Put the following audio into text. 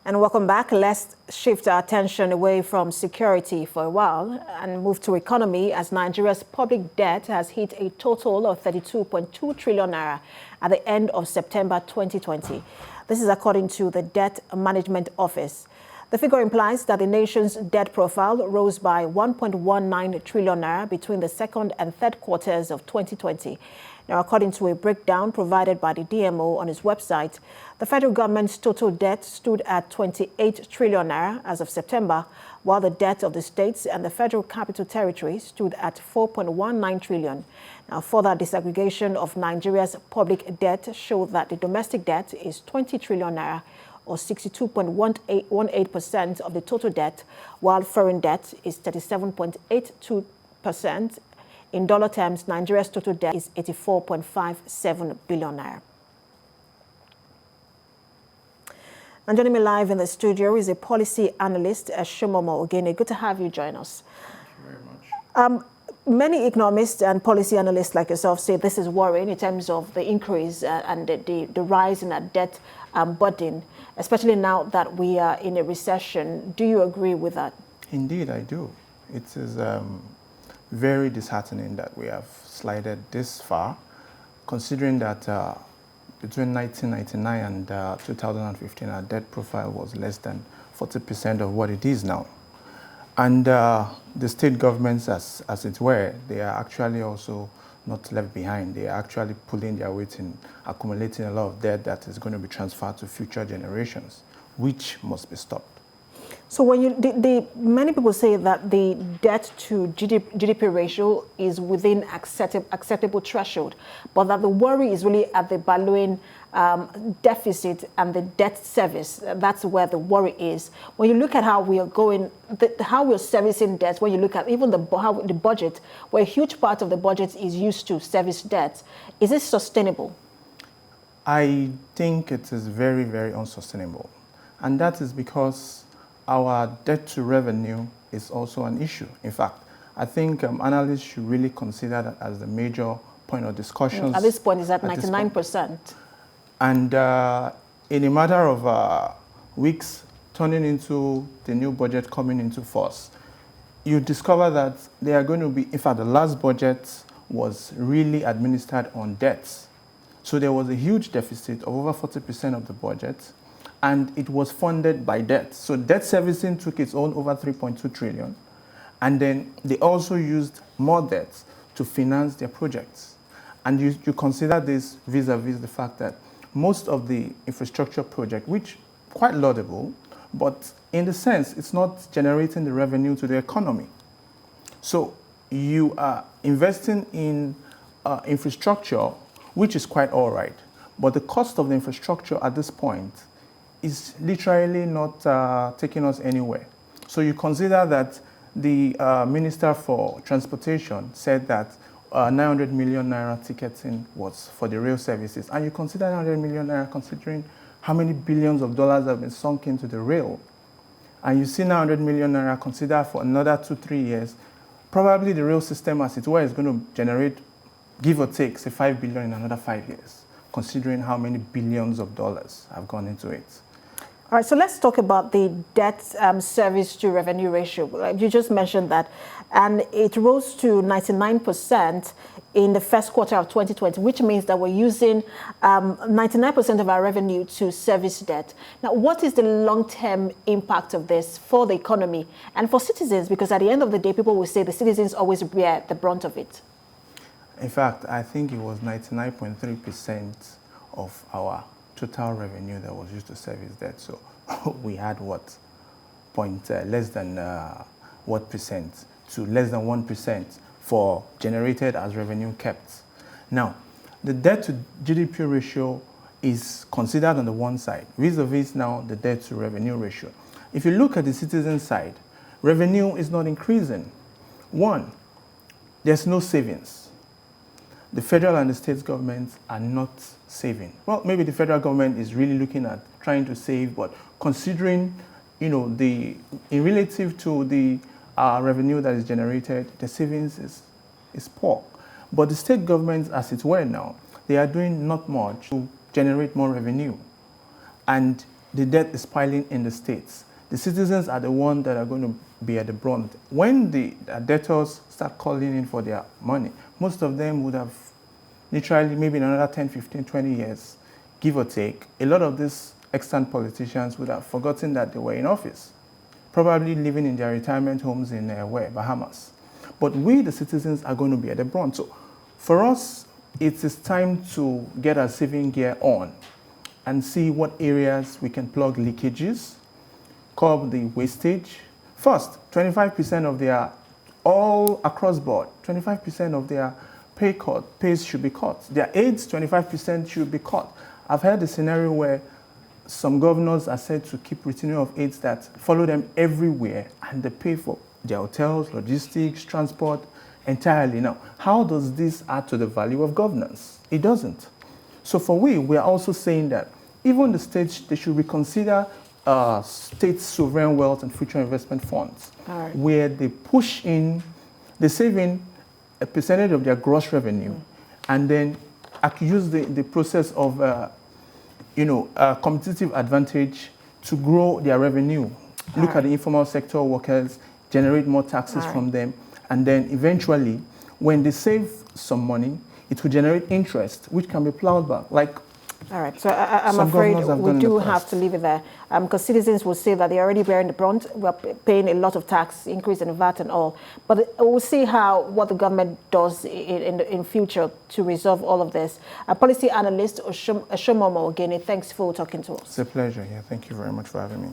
And welcome back. Let's shift our attention away from security for a while and move to economy, as Nigeria's public debt has hit a total of 32.2 trillion naira at the end of September 2020. This is according to the Debt Management Office. The figure implies that the nation's debt profile rose by 1.19 trillion naira between the second and third quarters of 2020. Now, according to a breakdown provided by the DMO on its website, the federal government's total debt stood at 28 trillion naira as of September, while the debt of the states and the Federal Capital Territory stood at 4.19 trillion. Now, further disaggregation of Nigeria's public debt showed that the domestic debt is 20 trillion naira, or 62.18% of the total debt, while foreign debt is 37.82%. In dollar terms, Nigeria's total debt is 84.57 billion naira. And joining me live in the studio is a policy analyst, Eshomomoh Ogene. Good to have you join us. Thank you very much. Many economists and policy analysts like yourself say this is worrying in terms of the increase and the rise in that debt burden, especially now that we are in a recession. Do you agree with that? Indeed, I do. It is very disheartening that we have slided this far, considering that between 1999 and 2015, our debt profile was less than 40% of what it is now. And the state governments, as it were, they are actually also not left behind. They are actually pulling their weight in accumulating a lot of debt that is going to be transferred to future generations, which must be stopped. So when many people say that the debt to GDP ratio is within acceptable threshold, but that the worry is really at the ballooning deficit and the debt service. That's where the worry is. When you look at how we are going, how we're servicing debts, when you look at even the budget, where a huge part of the budget is used to service debts, is this sustainable? I think it is very, very unsustainable. And that is because our debt to revenue is also an issue. In fact, I think analysts should really consider that as the major point of discussion. At this point, is at 99%. And in a matter of weeks, turning into the new budget coming into force, you discover that they are going to be, in fact, the last budget was really administered on debts. So there was a huge deficit of over 40% of the budget, and it was funded by debt. So debt servicing took its own over 3.2 trillion. And then they also used more debt to finance their projects. And you consider this vis-a-vis the fact that most of the infrastructure project, which quite laudable, but in the sense, it's not generating the revenue to the economy. So you are investing in infrastructure, which is quite all right. But the cost of the infrastructure at this point is literally not taking us anywhere. So you consider that the Minister for Transportation said that 900 million naira ticketing was for the rail services. And you consider 900 million naira considering how many billions of dollars have been sunk into the rail. And you see 900 million naira considered for another 2-3 years. Probably the rail system, as it were, is going to generate, give or take, say 5 billion in another 5 years, considering how many billions of dollars have gone into it. All right, so let's talk about the debt service to revenue ratio. You just mentioned that, and it rose to 99% in the first quarter of 2020, which means that we're using 99% of our revenue to service debt. Now, what is the long-term impact of this for the economy and for citizens? Because at the end of the day, people will say the citizens always bear the brunt of it. In fact, I think it was 99.3% of our total revenue that was used to service debt. So we had what? Less than what percent to less than 1% for generated as revenue kept. Now, the debt to GDP ratio is considered on the one side, vis-a-vis now the debt to revenue ratio. If you look at the citizen side, revenue is not increasing. One, there's no savings. The federal and the state governments are not saving. Well, maybe the federal government is really looking at trying to save, but considering, in relative to the revenue that is generated, the savings is poor. But the state governments, as it were now, they are doing not much to generate more revenue. And the debt is piling in the states. The citizens are the ones that are going to be at the brunt. When the debtors start calling in for their money, most of them would have literally maybe in another 10, 15, 20 years, give or take, a lot of these extant politicians would have forgotten that they were in office, probably living in their retirement homes in Bahamas. But we, the citizens, are going to be at the brunt. So for us, it is time to get our saving gear on and see what areas we can plug leakages, curb the wastage. First, 25% of their, all across board, 25% of their pays should be cut. Their aids, 25% should be cut. I've heard a scenario where some governors are said to keep retinue of aids that follow them everywhere, and they pay for their hotels, logistics, transport entirely. Now, how does this add to the value of governance? It doesn't. So for we are also saying that even the states, they should reconsider state sovereign wealth and future investment funds, where they push in, they save in a percentage of their gross revenue, and then use the process of competitive advantage to grow their revenue. Look at the informal sector workers, generate more taxes from them, and then eventually, when they save some money, it will generate interest, which can be plowed back. All right, so I'm afraid we do have to leave it there, because citizens will say that they're already bearing the brunt. We're paying a lot of tax, increase in VAT and all. But we'll see what the government does in future to resolve all of this. Policy analyst Eshomomoh Ogene, thanks for talking to us. It's a pleasure. Yeah, thank you very much for having me.